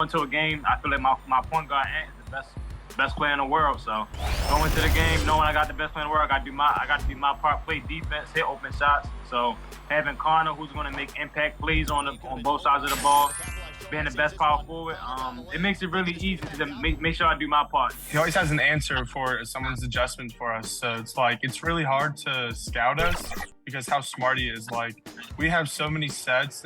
Into a game, I feel like my point guard is the best player in the world. So going into the game, knowing I got the best player in the world, I got to do my part, play defense, hit open shots. So having Connor, who's going to make impact plays on both sides of the ball, being the best power forward, it makes it really easy to make sure I do my part. He always has an answer for someone's adjustment for us. So it's really hard to scout us because how smart he is. Like, we have so many sets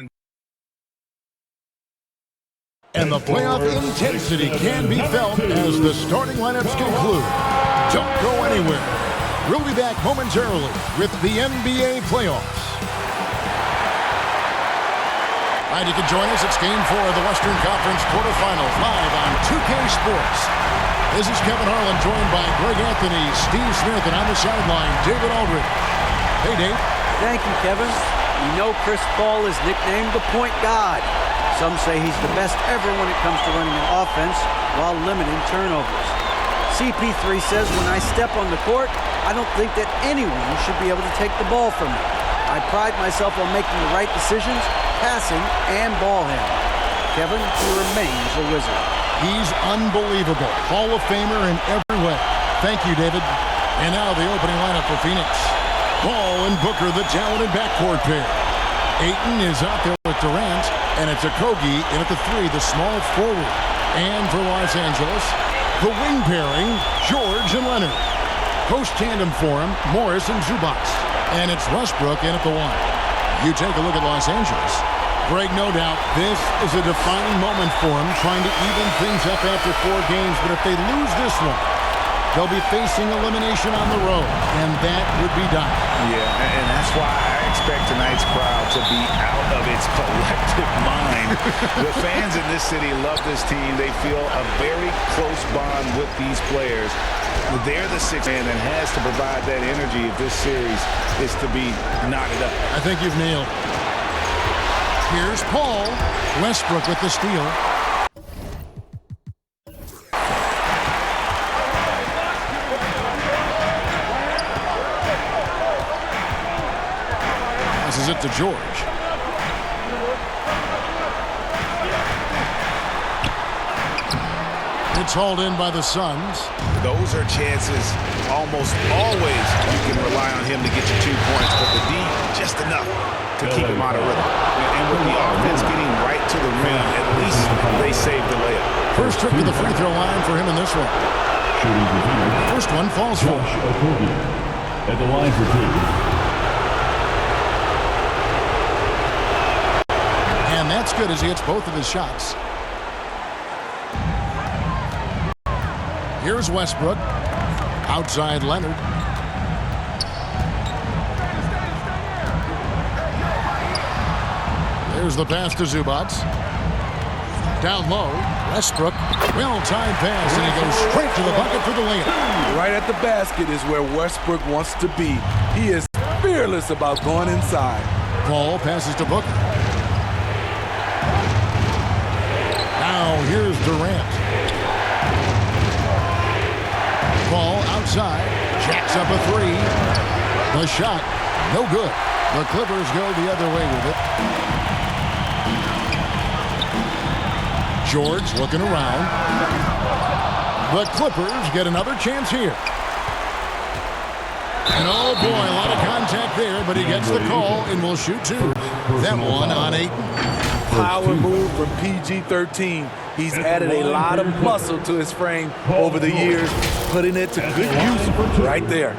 and the playoff intensity can be felt as the starting lineups conclude. Don't go anywhere. We'll be back momentarily with the NBA playoffs. All right, you can join us. It's Game 4 of the Western Conference quarterfinals live on 2K Sports. This is Kevin Harlan, joined by Greg Anthony, Steve Smith, and on the sideline, David Aldridge. Hey, Dave. Thank you, Kevin. You know Chris Paul is nicknamed the point god. Some say he's the best ever when it comes to running an offense while limiting turnovers. CP3 says, when I step on the court, I don't think that anyone should be able to take the ball from me. I pride myself on making the right decisions, passing and ball handling. Kevin, he remains a wizard. He's unbelievable. Hall of Famer in every way. Thank you, David. And now the opening lineup for Phoenix. Ball and Booker, the talented backcourt pair. Ayton is out there with Durant, and it's Okogie in at the 3, the small forward. And for Los Angeles, the wing pairing, George and Leonard. Post tandem for him, Morris and Zubac. And it's Westbrook in at the 1. You take a look at Los Angeles. Greg, no doubt, this is a defining moment for him, trying to even things up after 4 games. But if they lose this one, they'll be facing elimination on the road, and that would be dire. Yeah, and that's why I expect tonight's crowd to be out of its collective mind. The fans in this city love this team. They feel a very close bond with these players. They're the sixth man that has to provide that energy if this series is to be knotted up. I think you've nailed it. Here's Paul. Westbrook with the steal. Passes it to George. It's hauled in by the Suns. Those are chances almost always you can rely on him to get you 2 points, but the D, just enough to keep him out of rhythm. And with the offense getting right to the rim, at least they saved the layup. First trip to the free throw line for him in this one. First one falls for him. At the line for 2. And that's good as he hits both of his shots. Here's Westbrook. Outside Leonard. There's the pass to Zubac. Down low, Westbrook. Well-timed pass, and he goes straight to the bucket for the layup. Right at the basket is where Westbrook wants to be. He is fearless about going inside. Paul passes to Booker. Now here's Durant. Paul outside, jacks up a 3. The shot, no good. The Clippers go the other way with it. George looking around. The Clippers get another chance here. And oh boy, a lot of contact there, but he gets the call and will shoot 2. That one on 8. Power move from PG-13. He's added a lot of muscle to his frame over the years, putting it to good use right there.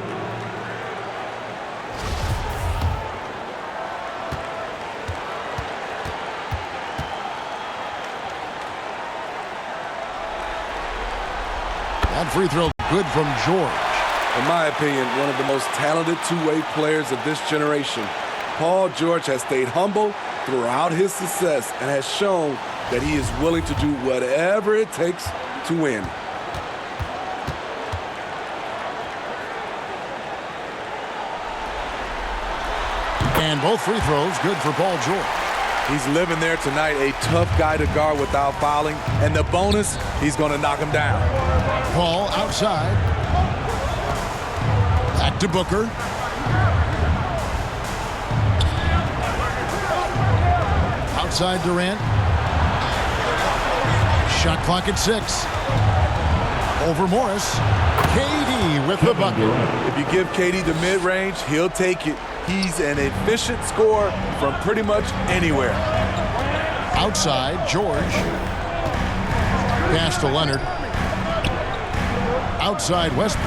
That free throw good from George. In my opinion, one of the most talented two-way players of this generation. Paul George has stayed humble throughout his success and has shown that he is willing to do whatever it takes to win. And both free throws good for Paul George. He's living there tonight, a tough guy to guard without fouling. And the bonus, he's going to knock him down. Paul outside. Back to Booker. Outside Durant. Shot clock at 6. Over Morris. KD with the bucket. If you give KD the mid-range, he'll take it. He's an efficient scorer from pretty much anywhere. Outside, George. Pass to Leonard. Outside, Westbrook.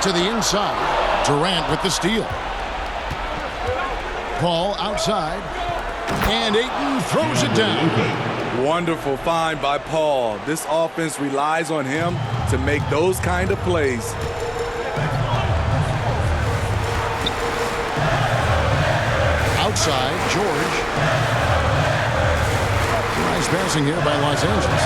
To the inside, Durant with the steal. Paul outside, and Ayton throws it down. Wonderful find by Paul. This offense relies on him to make those kind of plays. Outside, George. Nice passing here by Los Angeles.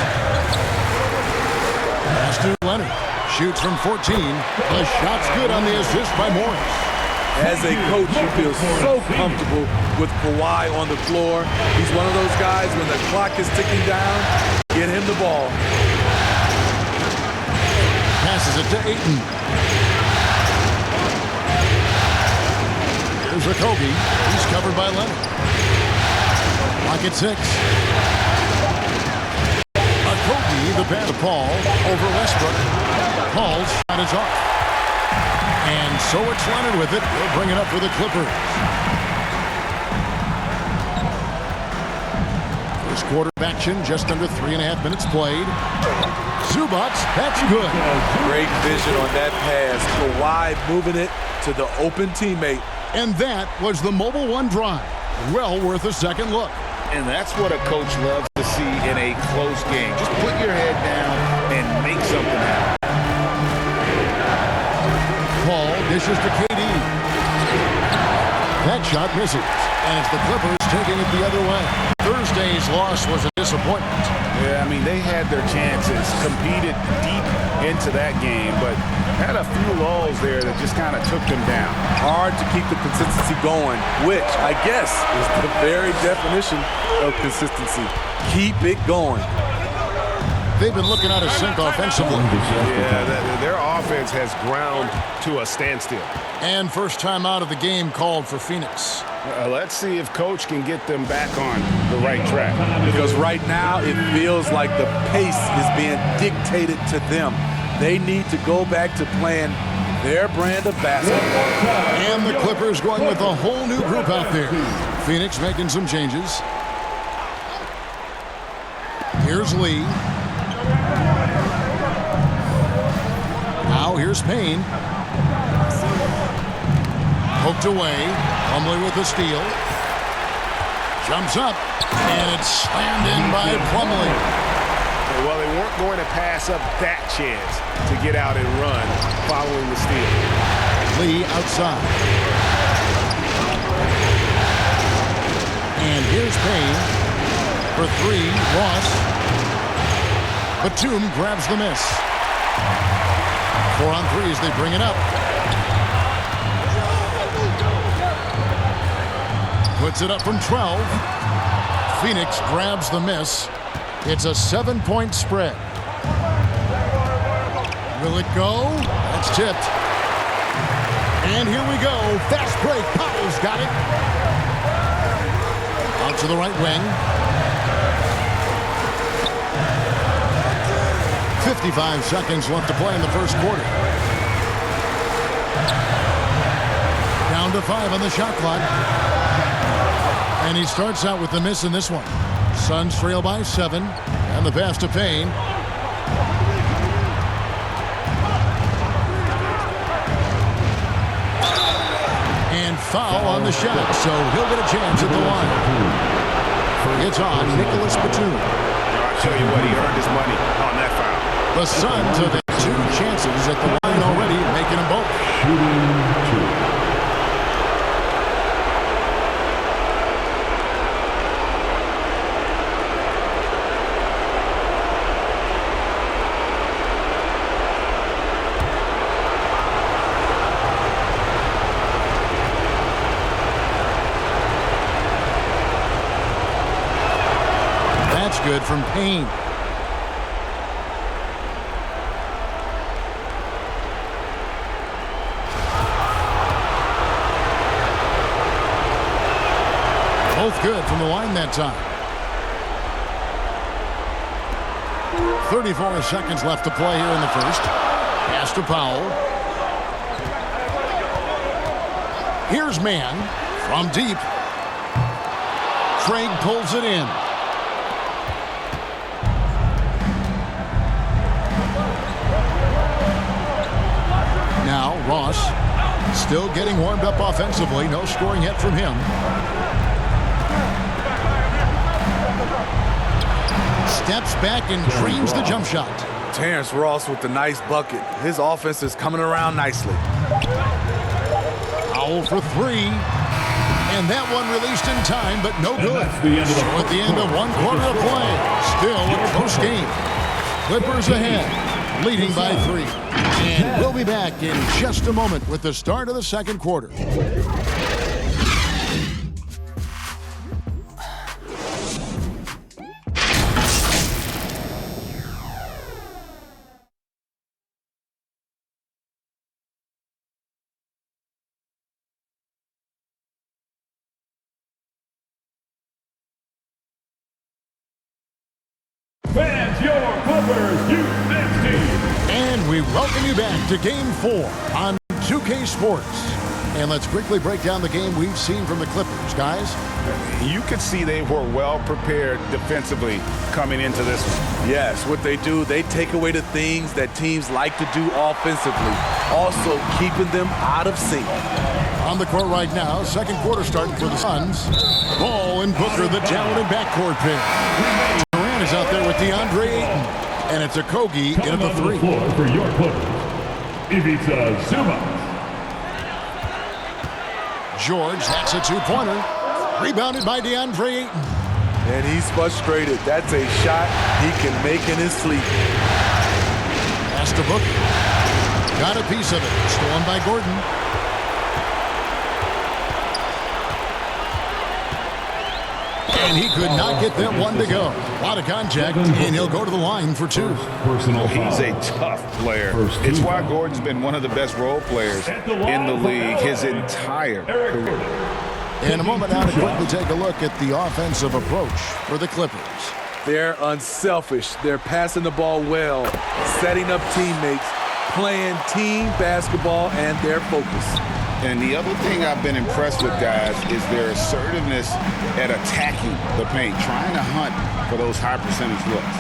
Pass to Leonard. Shoots from 14. The shot's good on the assist by Morris. As a coach, you feel so comfortable with Kawhi on the floor. He's one of those guys, when the clock is ticking down, get him the ball. Passes it to Ayton. Here's Okogie. He's covered by Leonard. Clock at 6. Okogie, the pass to Paul, over Westbrook. Paul's shot is off. And so it's Leonard with it. He'll bring it up for the Clippers. First quarter of action, just under 3.5 minutes played. Zubac, that's good. Great vision on that pass. Kawhi moving it to the open teammate. And that was the Mobile One drive. Well worth a second look. And that's what a coach loves to see in a close game. Just put your head down and make something happen. Paul dishes to KD. That shot misses. And it's the Clippers taking it the other way. Thursday's loss was a disappointment. Yeah, I mean, they had their chances, competed deep into that game, but had a few lulls there that just kind of took them down. Hard to keep the consistency going, which I guess is the very definition of consistency. Keep it going. They've been looking out of sync offensively. Yeah, their offense has ground to a standstill. And first time out of the game called for Phoenix. Let's see if Coach can get them back on the right track. Because right now it feels like the pace is being dictated to them. They need to go back to playing their brand of basketball. And the Clippers going with a whole new group out there. Phoenix making some changes. Here's Lee. Now here's Payne. Poked away. Plumlee with the steal. Jumps up. And it's slammed in by Plumlee. Well, they weren't going to pass up that chance to get out and run following the steal. Lee outside. And here's Payne. For 3, Ross. Batum grabs the miss. 4 on 3 as they bring it up. Puts it up from 12. Phoenix grabs the miss. It's a 7-point spread. Will it go? That's tipped. And here we go. Fast break. Powell's got it. Out to the right wing. 55 seconds left to play in the first quarter. Down to 5 on the shot clock. And he starts out with the miss in this one. Suns trail by 7. And the pass to Payne. And foul on the shot, so he'll get a chance at the line. It's on Nicholas Batum. I'll tell you what, he earned his money on that foul. The Suns have had 2 chances at the line already, making them both. Shooting 2. good from Payne. Both good from the line that time. 34 seconds left to play here in the first. Pass to Powell. Here's man from deep. Craig pulls it in. Now Ross still getting warmed up offensively. No scoring yet from him. Steps back and drains the jump shot. Terrence Ross with the nice bucket. His offense is coming around nicely. Powell for three. And that one released in time, but no good. So at the end of one quarter of play, still a close game. Clippers ahead, leading by 3. And we'll be back in just a moment with the start of the second quarter. Fans, your Clippers Youth Next Team. And we welcome you back to Game 4 on 2K Sports. And let's quickly break down the game we've seen from the Clippers, guys. You could see they were well prepared defensively coming into this one. Yes, what they do, they take away the things that teams like to do offensively, also keeping them out of sync. On the court right now, second quarter starting for the Suns. Ball and Booker, the talented backcourt pair. Durant is out there with DeAndre Ayton. And it's a Kogi into the 3. For your Clippers, Ivica Zubac. George, that's a two-pointer. Rebounded by DeAndre Ayton. And he's frustrated. That's a shot he can make in his sleep. Pass to Booker. Got a piece of it. Stolen by Gordon. And he could not get that one to go. A lot of contact, and he'll go to the line for 2. He's a tough player. It's why Gordon's been one of the best role players in the league his entire career. In a moment now to quickly take a look at the offensive approach for the Clippers. They're unselfish. They're passing the ball well, setting up teammates, playing team basketball, and their focus. And the other thing I've been impressed with, guys, is their assertiveness at attacking the paint, trying to hunt for those high percentage looks.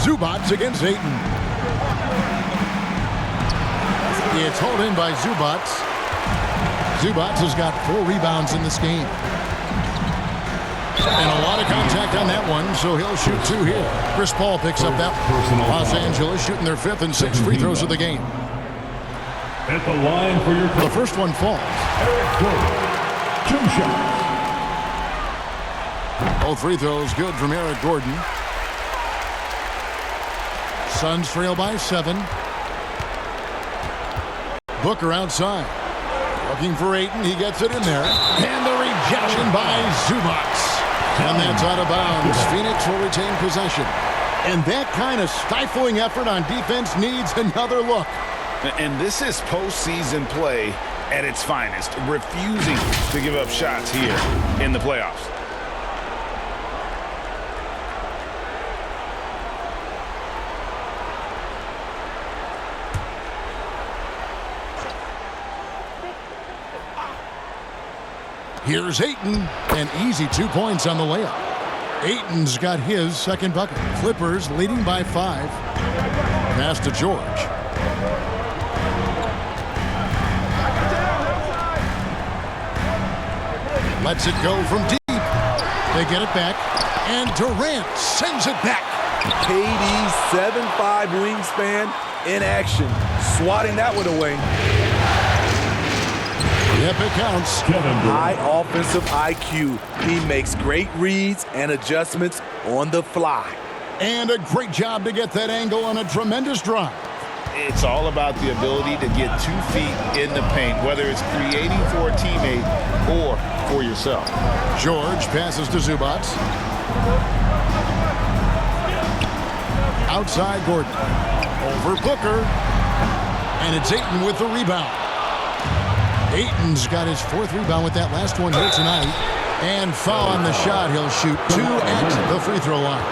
Zubac against Ayton. It's hauled in by Zubac. Zubac has got 4 rebounds in this game. And a lot of contact on that one, so he'll shoot 2 here. Chris Paul picks up that one. Los Angeles shooting their 5th and 6th free throws of the game. At the line for your The first one falls. Eric Gordon. 2 shots. Both free throws good from Eric Gordon. Suns trail by 7. Booker outside. Looking for Ayton. He gets it in there. And the rejection by Zubac. And that's out of bounds. Phoenix will retain possession. And that kind of stifling effort on defense needs another look. And this is postseason play at its finest, refusing to give up shots here in the playoffs. Here's Ayton, an easy 2 points on the layup. Ayton's got his second bucket. Clippers leading by 5. Pass to George. Lets it go from deep. They get it back, and Durant sends it back. KD's 7'5" wingspan in action, swatting that one away. Yep, it counts. High offensive IQ. He makes great reads and adjustments on the fly. And a great job to get that angle on a tremendous drive. it's all about the ability to get 2 feet in the paint, whether it's creating for a teammate or for yourself. George passes to Zubac. Outside Gordon. Over Booker. And it's Ayton with the rebound. Ayton's got his 4th rebound with that last one here tonight. And foul on the shot. He'll shoot 2 at the free throw line.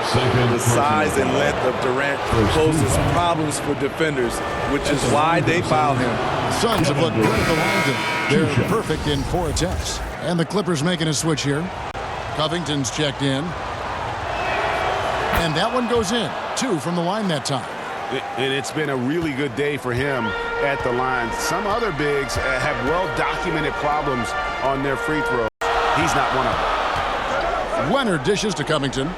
The size and length of Durant poses problems for defenders, which is why they foul him. Suns have looked good at the line. They're perfect in 4 attempts. And the Clippers making a switch here. Covington's checked in. And that one goes in. 2 from the line that time. And it's been a really good day for him at the line. Some other bigs have well-documented problems on their free throws. He's not one of them. Leonard dishes to Covington.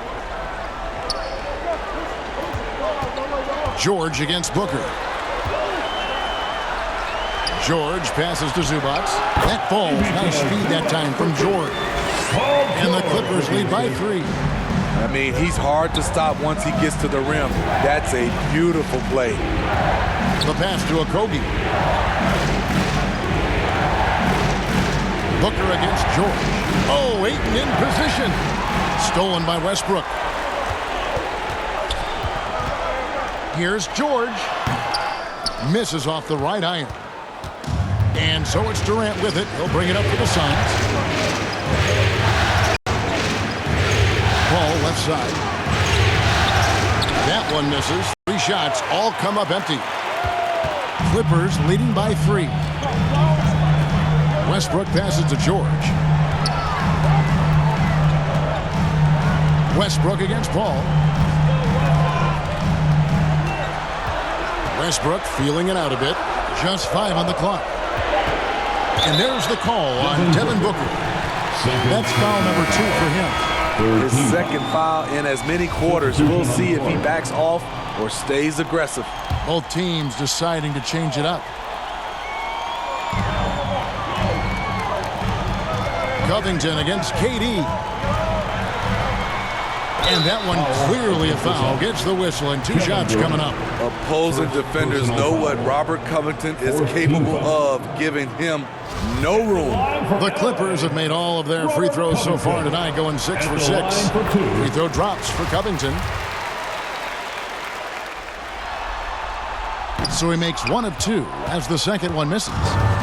George against Booker. George passes to Zubac. That falls. Nice speed that time from George. And the Clippers lead by 3. I mean, he's hard to stop once he gets to the rim. That's a beautiful play. The pass to Okogie. Booker against George. Oh, Ayton in position. Stolen by Westbrook. Here's George. Misses off the right iron. And so it's Durant with it. He'll bring it up for the Suns. Ball left side. That one misses. 3 shots all come up empty. Clippers leading by 3. Westbrook passes to George. Westbrook against Paul. Westbrook feeling it out a bit. Just 5 on the clock. And there's the call on Devin Booker. That's foul number 2 for him. His 2nd foul in as many quarters. We'll see if he backs off or stays aggressive. Both teams deciding to change it up. Covington against KD. And that one clearly a foul. Gets the whistle and 2 shots coming up. Opposing defenders know what Robert Covington is capable of, giving him no room. The Clippers have made all of their free throws so far tonight, going 6 for 6. Free throw drops for Covington. So he makes 1 of 2 as the 2nd one misses.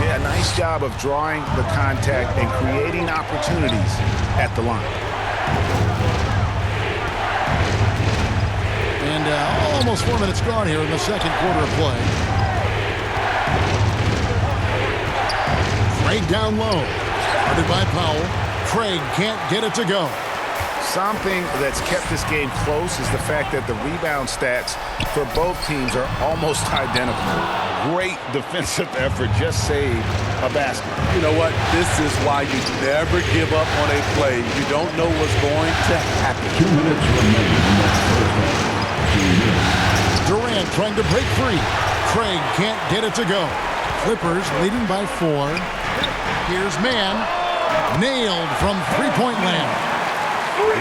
Yeah, nice job of drawing the contact and creating opportunities at the line. And almost 4 minutes gone here in the 2nd quarter of play. Craig down low. Guarded by Powell. Craig can't get it to go. Something that's kept this game close is the fact that the rebound stats for both teams are almost identical. Great defensive effort, just saved a basket. You know what? This is why you never give up on a play. You don't know what's going to happen. 2 minutes remaining in the first half. Durant trying to break free. Craig can't get it to go. Clippers leading by 4. Here's Mann. Nailed from three-point land.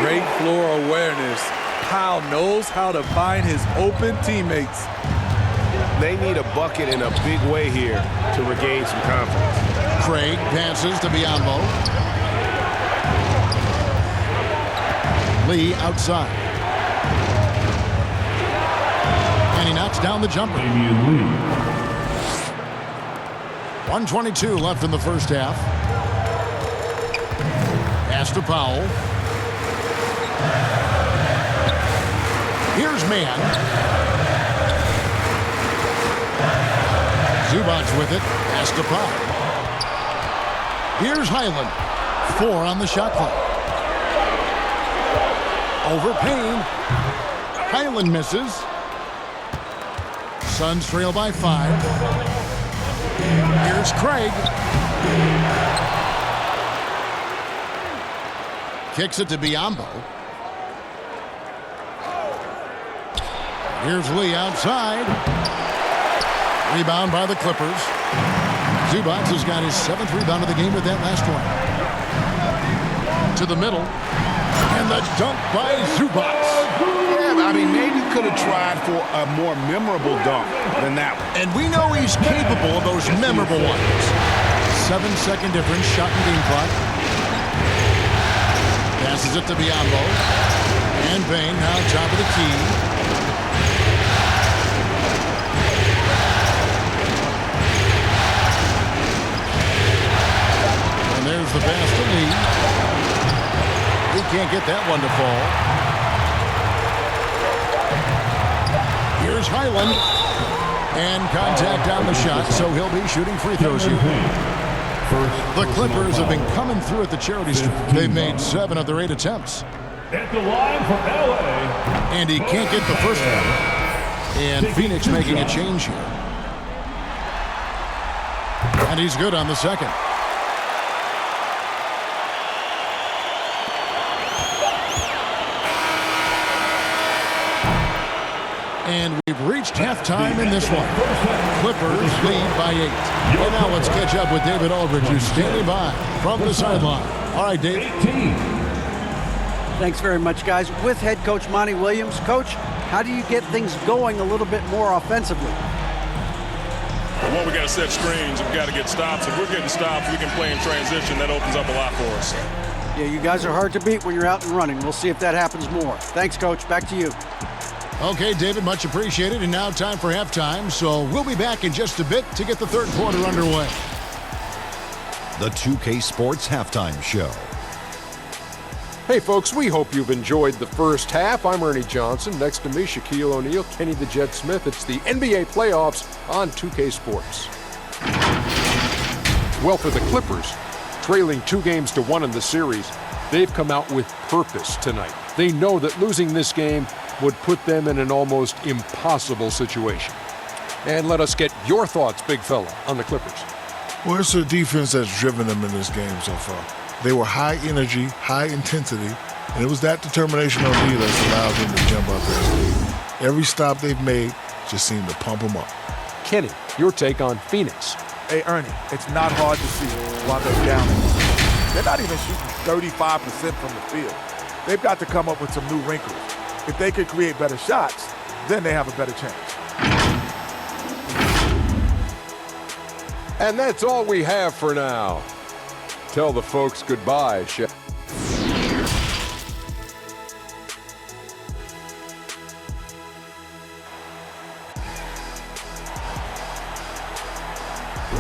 Great floor awareness. Powell knows how to find his open teammates. They need a bucket in a big way here to regain some confidence. Craig passes to Biyombo. Lee outside. And he knocks down the jumper. 1:22 left in the first half. Pass to Powell. Here's Mann. Zubac with it. Pass to Powell. Here's Highland. 4 on the shot clock. Over Payne. Highland misses. Suns trail by 5. Here's Craig. Kicks it to Biyombo. Here's Lee outside. Rebound by the Clippers. Zubac has got his 7th rebound of the game with that last one. To the middle. And the dunk by Zubac. Yeah, I mean, maybe you could have tried for a more memorable dunk than that one. And we know he's capable of those memorable ones. 7-second difference, shot and game clock. Passes it to Biombo. And Bain now top of the key. And there's the pass to Lee. He can't get that one to fall. Here's Highland. And contact on the shot, so he'll be shooting free throws here. The Clippers have been coming through at the charity strip. They've made 7 of their 8 attempts. At the line for LA. And he can't get the first one. And Phoenix making a change here. And he's good on the second. And we've reached halftime in this one. Clippers lead by 8. And now let's catch up with David Aldridge, who's standing by from the sideline. All right, Dave. Thanks very much, guys. With head coach Monty Williams. Coach, how do you get things going a little bit more offensively? Well, we got to set screens. We've got to get stops. If we're getting stops, we can play in transition. That opens up a lot for us. Yeah, you guys are hard to beat when you're out and running. We'll see if that happens more. Thanks, Coach. Back to you. Okay, David, much appreciated. And now time for halftime. So we'll be back in just a bit to get the third quarter underway. The 2K Sports Halftime Show. Hey, folks, we hope you've enjoyed the first half. I'm Ernie Johnson. Next to me, Shaquille O'Neal, Kenny the Jet Smith. It's the NBA playoffs on 2K Sports. Well, for the Clippers, trailing 2-1 in the series, they've come out with purpose tonight. They know that losing this game would put them in an almost impossible situation. And let us get your thoughts, big fella, on the Clippers. Well, it's the defense that's driven them in this game so far. They were high energy, high intensity, and it was that determination on D that's allowed them to jump up their lead. Every stop they've made just seemed to pump them up. Kenny, your take on Phoenix. Hey, Ernie, it's not hard to see why they're down. They're not even shooting 35% from the field. They've got to come up with some new wrinkles. If they could create better shots, then they have a better chance. And that's all we have for now. Tell the folks goodbye, Chef.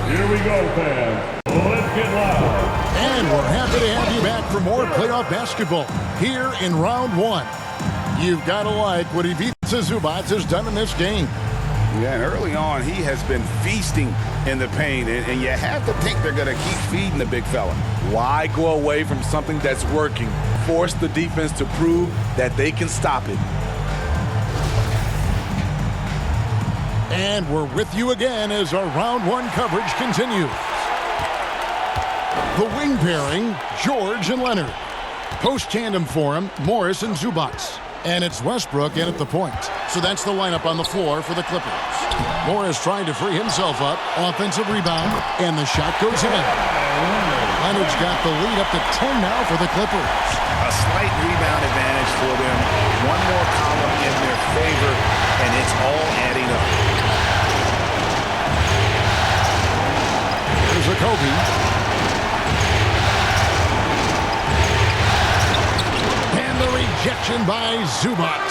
Here we go, fans. Let's get loud. And we're happy to have you back for more playoff basketball here in round 1. You've got to like what Ivica Zubac has done in this game. Yeah, and early on, he has been feasting in the paint, and you have to think they're going to keep feeding the big fella. Why go away from something that's working? Force the defense to prove that they can stop it. And we're with you again as our round 1 coverage continues. The wing pairing, George and Leonard. Post tandem for him, Morris and Zubac. And it's Westbrook in at the point. So that's the lineup on the floor for the Clippers. Morris trying to free himself up. Offensive rebound. And the shot goes in. Leonard's got the lead up to 10 now for the Clippers. A slight rebound advantage for them. One more column in their favor, and it's all adding up. Here's a Kobe. And the rejection by Zubac.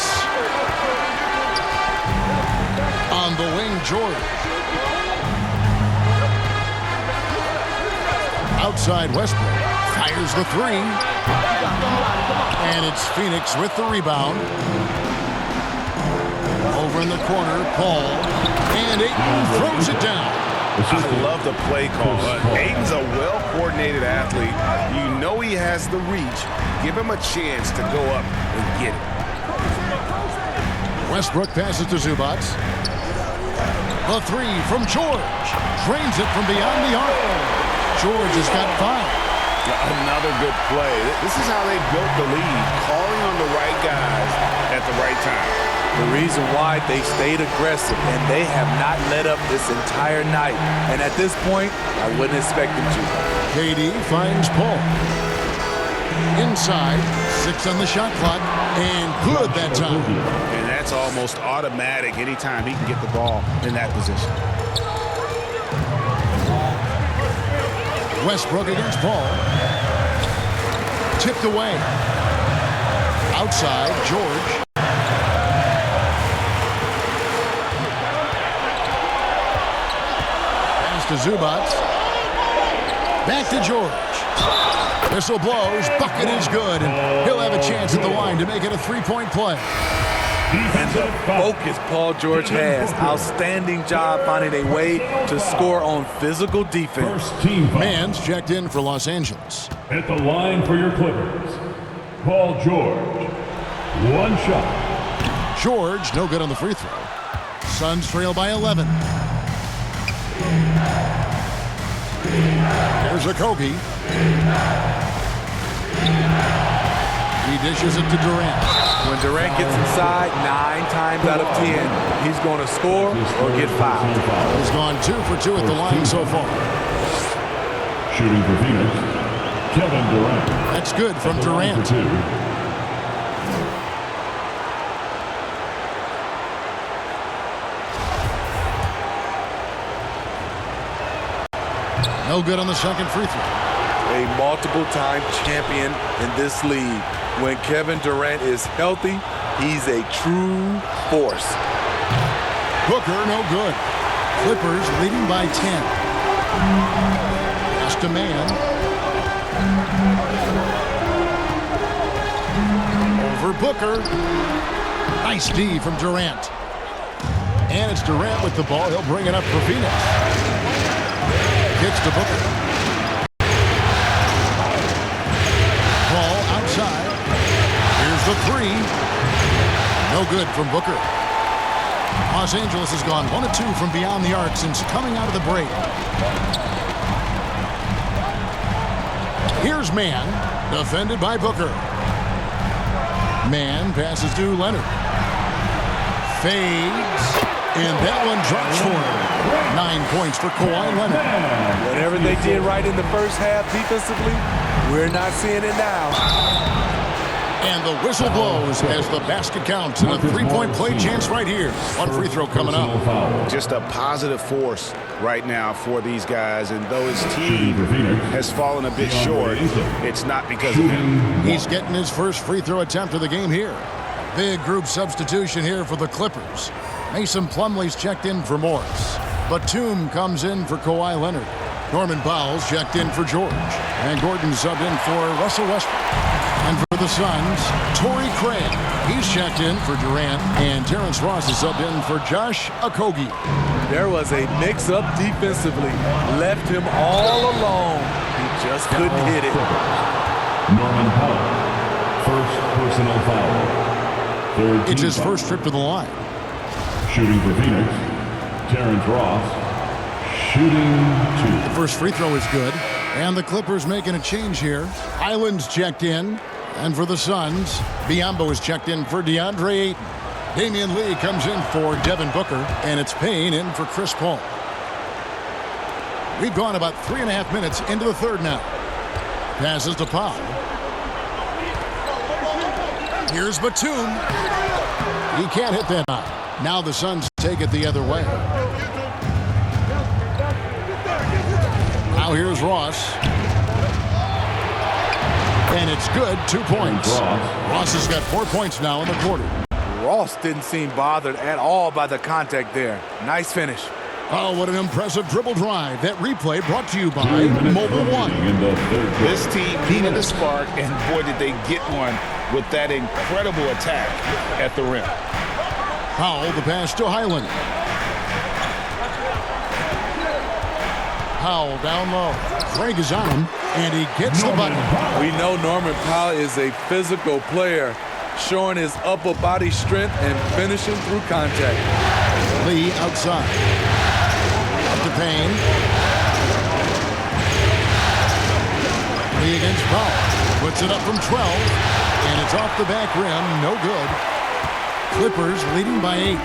On the wing, George. Outside Westbrook. Fires the 3. And it's Phoenix with the rebound. Over in the corner, Paul. And Ayton throws it down. I love the play call. Ayton's a well-coordinated athlete. You know he has the reach. Give him a chance to go up and get it. Westbrook passes to Zubac. The 3 from George. Drains it from beyond the arc. George has got 5. Another good play. This is how they built the lead. Calling on the right guys at the right time. The reason why they stayed aggressive, and they have not let up this entire night. And at this point, I wouldn't expect them to. KD finds Paul. Inside, 6 on the shot clock, and good that time. And that's almost automatic anytime he can get the ball in that position. Westbrook against Paul. Tipped away. Outside, George. Pass to Zubac. Back to George. Whistle blows. Bucket is good. And he'll have a chance at the line to make it a three-point play. And the focus Paul George has. Outstanding job finding a way to score on physical defense. Mann's checked in for Los Angeles. At the line for your Clippers, Paul George. One shot. George, no good on the free throw. Suns trail by 11. There's a Kogi. He dishes it to Durant. When Durant gets inside, 9 times out of 10, he's going to score or get fouled. He's gone 2 for 2 at the line so far. Shooting for Phoenix, Kevin Durant. That's good from Durant. No good on the second free throw. A multiple-time champion in this league. When Kevin Durant is healthy, he's a true force. Booker, no good. Clippers leading by 10. Pass to Mann. Over Booker. Nice D from Durant. And it's Durant with the ball. He'll bring it up for Phoenix. Kicks to Booker. Ball outside. Here's the three. No good from Booker. Los Angeles has gone 1 of 2 from beyond the arc since coming out of the break. Here's Mann, defended by Booker. Mann passes to Leonard. Fades. And that one drops for him. 9 points for Kawhi Leonard. Whatever they did right in the first half defensively, we're not seeing it now. And the whistle blows as the basket counts. And a three-point play chance right here. One free throw coming up. Just a positive force right now for these guys. And though his team has fallen a bit short, it's not because of him. He's getting his first free throw attempt of the game here. Big group substitution here for the Clippers. Mason Plumlee's checked in for Morris. Batum comes in for Kawhi Leonard. Norman Powell's checked in for George. And Gordon subbed in for Russell Westbrook. And for the Suns, Torrey Craig. He's checked in for Durant. And Terrence Ross is subbed in for Josh Okogie. There was a mix-up defensively. Left him all alone. He just couldn't hit it. Norman Powell, first personal foul. It's his first trip to the line. Shooting for Phoenix, Terrence Ross, shooting 2. The first free throw is good. And the Clippers making a change here. Island's checked in. And for the Suns, Biyombo is checked in for DeAndre Ayton. Damian Lee comes in for Devin Booker. And it's Payne in for Chris Paul. We've gone about 3.5 minutes into the third now. Passes to Powell. Here's Batum. He can't hit that high. Now the Suns take it the other way. Now here's Ross. And it's good, 2 points. Ross has got 4 points now in the quarter. Ross didn't seem bothered at all by the contact there. Nice finish. Oh, what an impressive dribble drive. That replay brought to you by Mobile One. This team needed a spark, and boy, did they get one with that incredible attack at the rim. Powell, the pass to Highland. Powell down low. Craig is on him, and he gets the bucket. We know Norman Powell is a physical player, showing his upper body strength and finishing through contact. Lee outside. Up to Payne. Lee against Powell. Puts it up from 12, and it's off the back rim. No good. Clippers leading by 8.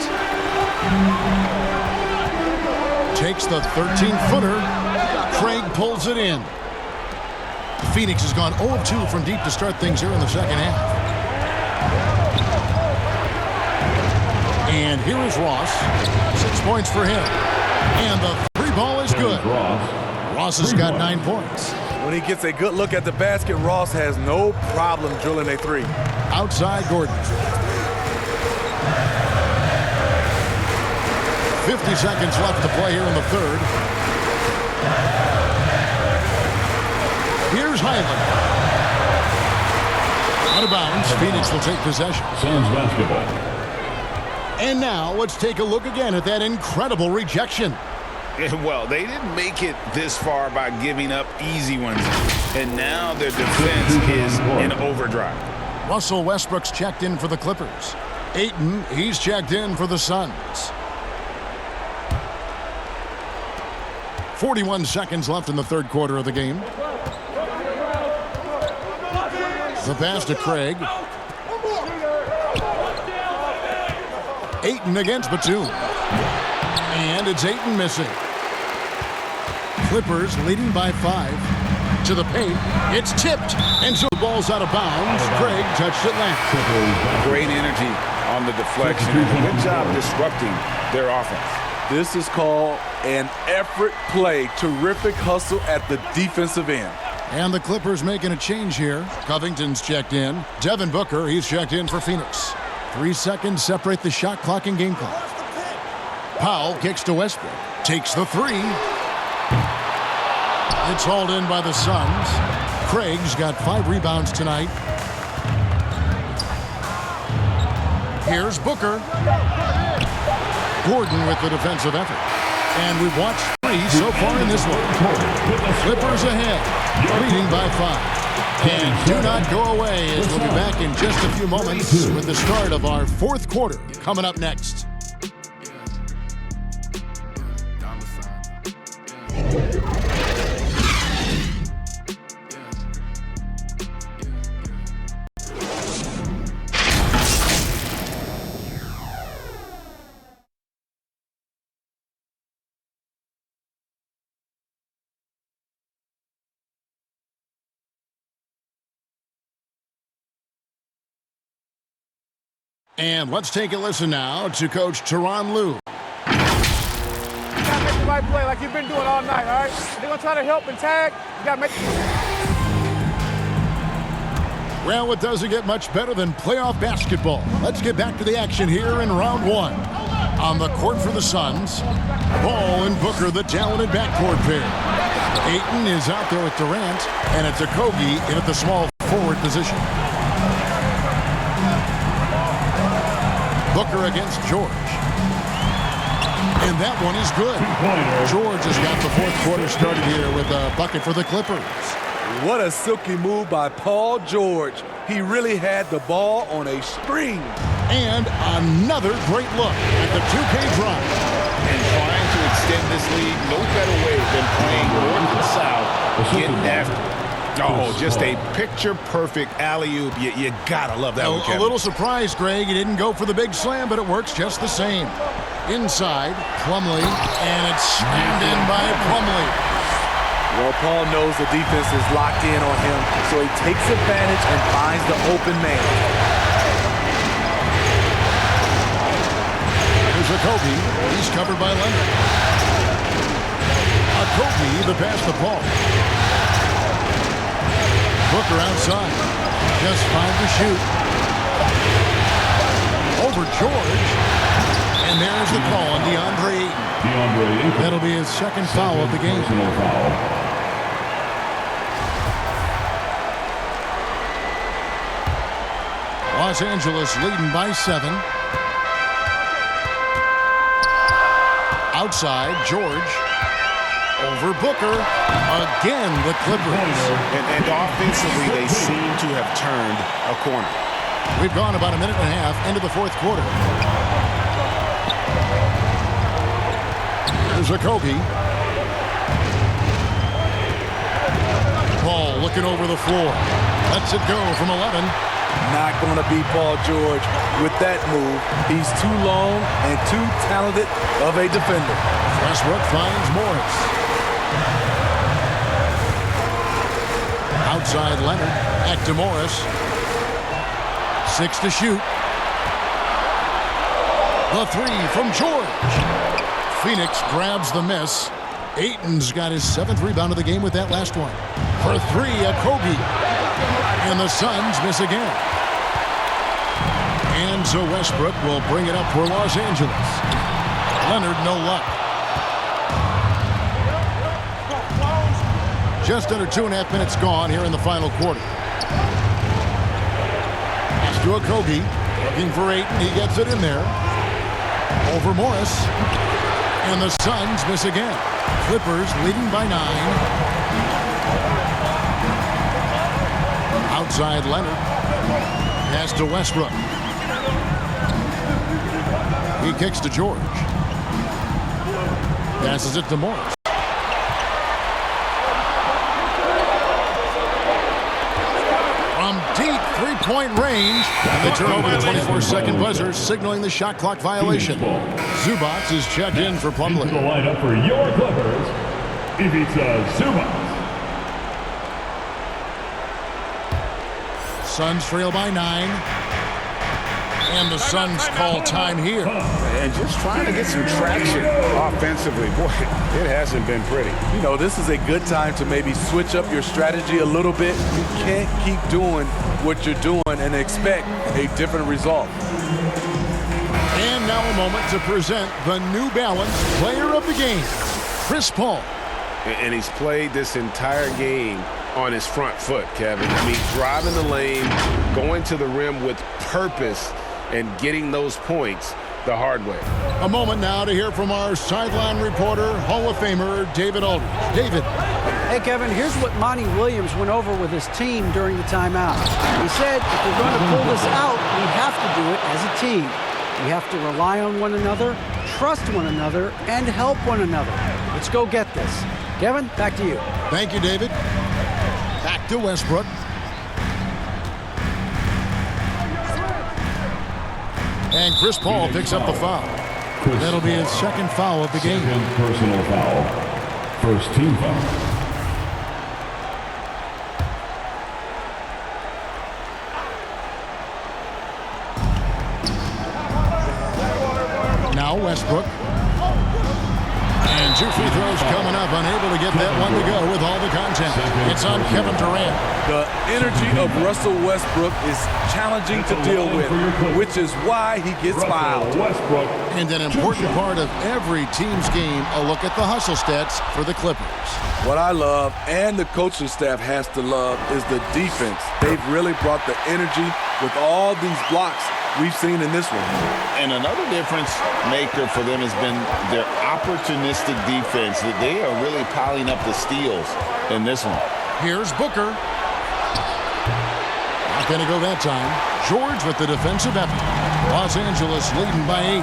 Takes the 13-footer. Craig pulls it in. Phoenix has gone 0 of 2 from deep to start things here in the second half. And here is Ross. 6 points for him. And the three ball is good. Ross has got 9 points. When he gets a good look at the basket, Ross has no problem drilling a three. Outside Gordon. 50 seconds left to play here in the third. Here's Highland. Out of bounds. Phoenix will take possession. Suns basketball. And now let's take a look again at that incredible rejection. Well, they didn't make it this far by giving up easy ones. And now their defense is in overdrive. Russell Westbrook's checked in for the Clippers. Ayton, he's checked in for the Suns. 41 seconds left in the third quarter of the game. The pass to Craig. Ayton against Batum. And it's Ayton missing. Clippers leading by 5. To the paint. It's tipped. And so the ball's out of bounds. Craig touched it last. Great energy on the deflection. Good job disrupting their offense. This is called an effort play. Terrific hustle at the defensive end. And the Clippers making a change here. Covington's checked in. Devin Booker, he's checked in for Phoenix. 3 seconds separate the shot clock and game clock. Powell kicks to Westbrook. Takes the three. It's hauled in by the Suns. Craig's got 5 rebounds tonight. Here's Booker. Gordon with the defensive effort. And we've watched 3 so far in this one. Clippers ahead, leading by 5. And do not go away, as we'll be back in just a few moments with the start of our fourth quarter coming up next. And let's take a listen now to Coach Tyronn Lue. You gotta make the right play like you've been doing all night, all right? They're gonna try to help and tag. You gotta make. Well, it doesn't get much better than playoff basketball. Let's get back to the action here in round 1. On the court for the Suns, Ball and Booker, the talented backcourt pair. Ayton is out there with Durant, and it's Okogie in at the small forward position. Booker against George. And that one is good. George has got the fourth quarter started here with a bucket for the Clippers. What a silky move by Paul George. He really had the ball on a string. And another great look at the 2K drive. And trying to extend this lead, no better way than playing north and south, getting after it. Oh, just a picture-perfect alley-oop. You gotta love that one, Kevin. A little surprise, Greg. He didn't go for the big slam, but it works just the same. Inside, Plumlee, and it's slammed in by Plumlee. Well, Paul knows the defense is locked in on him, so he takes advantage and finds the open man. Here's Okogie. He's covered by Leonard. Okogie, the pass to Paul. Booker outside. Just 5 to shoot. Over George. And there's the call on DeAndre Ayton. That'll be his second foul of the game. Los Angeles leading by 7. Outside, George. Over Booker. Again, the Clippers. And offensively, they seem to have turned a corner. We've gone about a minute and a half into the fourth quarter. There's Okogie. Ball looking over the floor. Lets it go from 11. Not going to be Paul George with that move. He's too long and too talented of a defender. Westbrook finds Morris. Outside Leonard. Back to Morris. 6 to shoot. The three from George. Phoenix grabs the miss. Ayton's got his 7th rebound of the game with that last one. For three, Okogie. And the Suns miss again. And so Westbrook will bring it up for Los Angeles. Leonard, no luck. Just under 2.5 minutes gone here in the final quarter. Pass to Okogie. Looking for Ayton. He gets it in there. Over Morris. And the Suns miss again. Clippers leading by 9. Outside Leonard. Pass to Westbrook. He kicks to George. Passes it to Morris. From deep three-point range. And they turn over the 24-second buzzer, signaling the shot clock violation. Zubac is checked in for Plumlee. Into the lineup for your Clippers, Ivica Zubac. Suns trail by 9. And the Suns call time here. And just trying to get some traction offensively. Boy, it hasn't been pretty. You know, this is a good time to maybe switch up your strategy a little bit. You can't keep doing what you're doing and expect a different result. And now a moment to present the New Balance Player of the Game, Chris Paul. And he's played this entire game on his front foot, Kevin. I mean, driving the lane, going to the rim with purpose, and getting those points the hard way. A moment now to hear from our sideline reporter, Hall of Famer David Aldridge. David. Hey, Kevin, here's what Monty Williams went over with his team during the timeout. He said, if we're going to pull this out, we have to do it as a team. We have to rely on one another, trust one another, and help one another. Let's go get this. Kevin, back to you. Thank you, David. Back to Westbrook. And Chris Paul picks up the foul. That'll be his 2nd foul of the game. Second personal foul. First team foul. Now Westbrook. And 2 free throws coming up. Unable to get that one to go with all the content. It's on Kevin Durant. The energy of Russell Westbrook is challenging to deal with, which is why he gets fouled. And an important part of every team's game, a look at the hustle stats for the Clippers. What I love, and the coaching staff has to love, is the defense. They've really brought the energy with all these blocks we've seen in this one. And another difference maker for them has been their opportunistic defense. They are really piling up the steals in this one. Here's Booker. Not going to go that time. George with the defensive effort. Los Angeles leading by 8.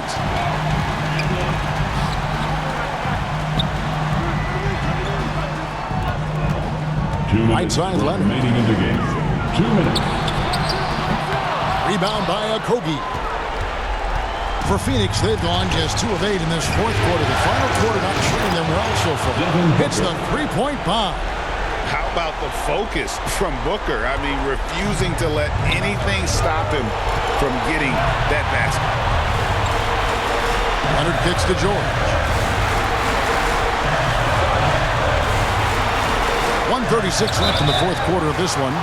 2 minutes Right side Leonard. remaining in the game. 2 minutes. Rebound by Okogie. For Phoenix, they've gone just 2 of 8 in this 4th quarter. The final quarter not treating them well so far. It's the three-point bomb. How about the focus from Booker? I mean, refusing to let anything stop him from getting that basket. Leonard kicks to George. 1:36 left in the 4th quarter of this one.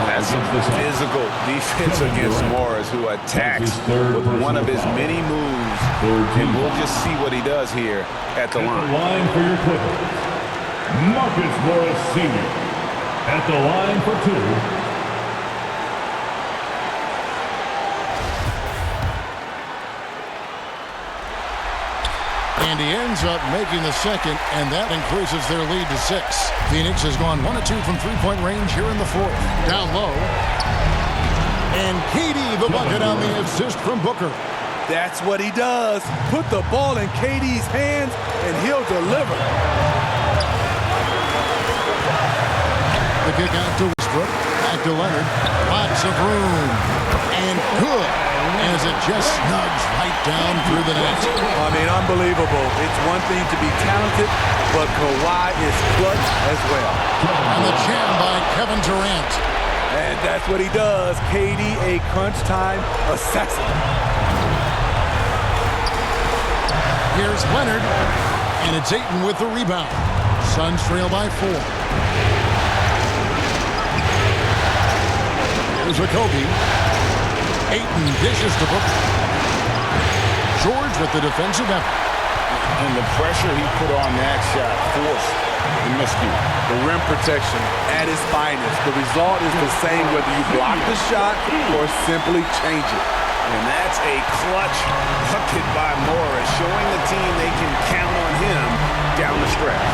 That's physical defense against Morris, who attacks with one of his many moves. And we'll just see what he does here at the line. Line for your Clippers, Marcus Morris Sr. At the line for 2. And he ends up making the 2nd, and that increases their lead to 6. Phoenix has gone 1 of 2 from three-point range here in the 4th. Down low. And KD the bucket on the assist from Booker. That's what he does. Put the ball in KD's hands, and he'll deliver. The kick out to Westbrook. Back to Leonard. Lots of room. And good. As it just snugs right down through the net. I mean, unbelievable. It's one thing to be talented, but Kawhi is clutch as well. And the jam by Kevin Durant. And that's what he does. KD, a crunch time assassin. Here's Leonard, and it's Ayton with the rebound. Suns trail by 4. Here's Kobe. Ayton dishes to Booker. George with the defensive effort. And the pressure he put on that shot forced the miscue. The rim protection at its finest. The result is the same whether you block the shot or simply change it. And that's a clutch bucket by Morris, showing the team they can count on him down the stretch.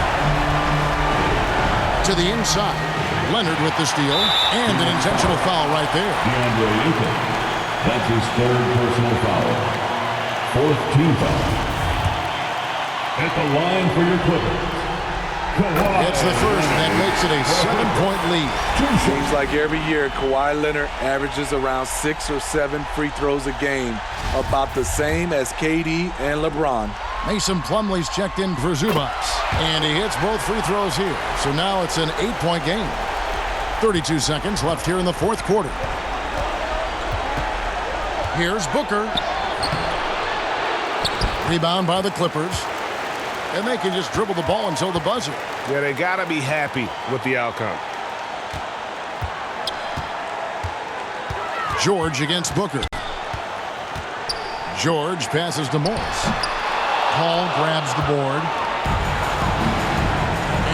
To the inside. Leonard with the steal, and an intentional foul right there. DeAndre Ayton. That's his 3rd personal foul. 4th team foul. At the line for your Clippers, Kawhi. It's the first, and that makes it a 7-point lead. Seems like every year Kawhi Leonard averages around 6 or 7 free throws a game, about the same as KD and LeBron. Mason Plumlee's checked in for Zubac, and he hits both free throws here. So now it's an 8-point game. 32 seconds left here in the 4th quarter. Here's Booker. Rebound by the Clippers. And they can just dribble the ball until the buzzer. Yeah, they got to be happy with the outcome. George against Booker. George passes to Morris. Paul grabs the board.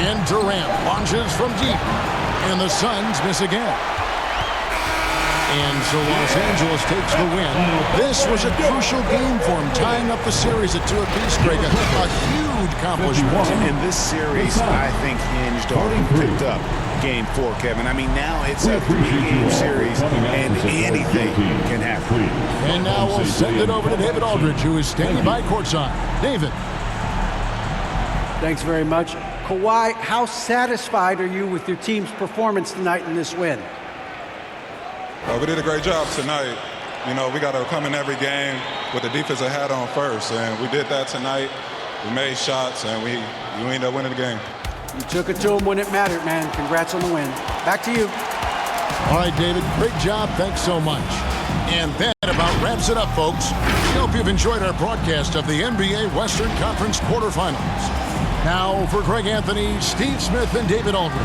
And Durant launches from deep. And the Suns miss again. And so Los Angeles takes the win. This was a crucial game for him, tying up the series at 2 apiece, Greg. A huge accomplishment. And this series, I think, hinged on who picked up Game 4, Kevin. I mean, now it's a 3-game series, and anything can happen. And now we'll send it over to David Aldridge, who is standing by courtside. David. Thanks very much. Kawhi, how satisfied are you with your team's performance tonight in this win? We did a great job tonight. You know, we got to come in every game with the defensive hat on first, and we did that tonight. We made shots, and we ended up winning the game. You took it to them when it mattered, man. Congrats on the win. Back to you. All right, David, great job. Thanks so much. And that about wraps it up, folks. We hope you've enjoyed our broadcast of the NBA Western Conference quarterfinals. Now, for Greg Anthony, Steve Smith, and David Aldridge,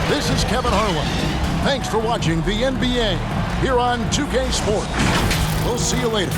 this is Kevin Harlan. Thanks for watching the NBA here on 2K Sports. We'll see you later.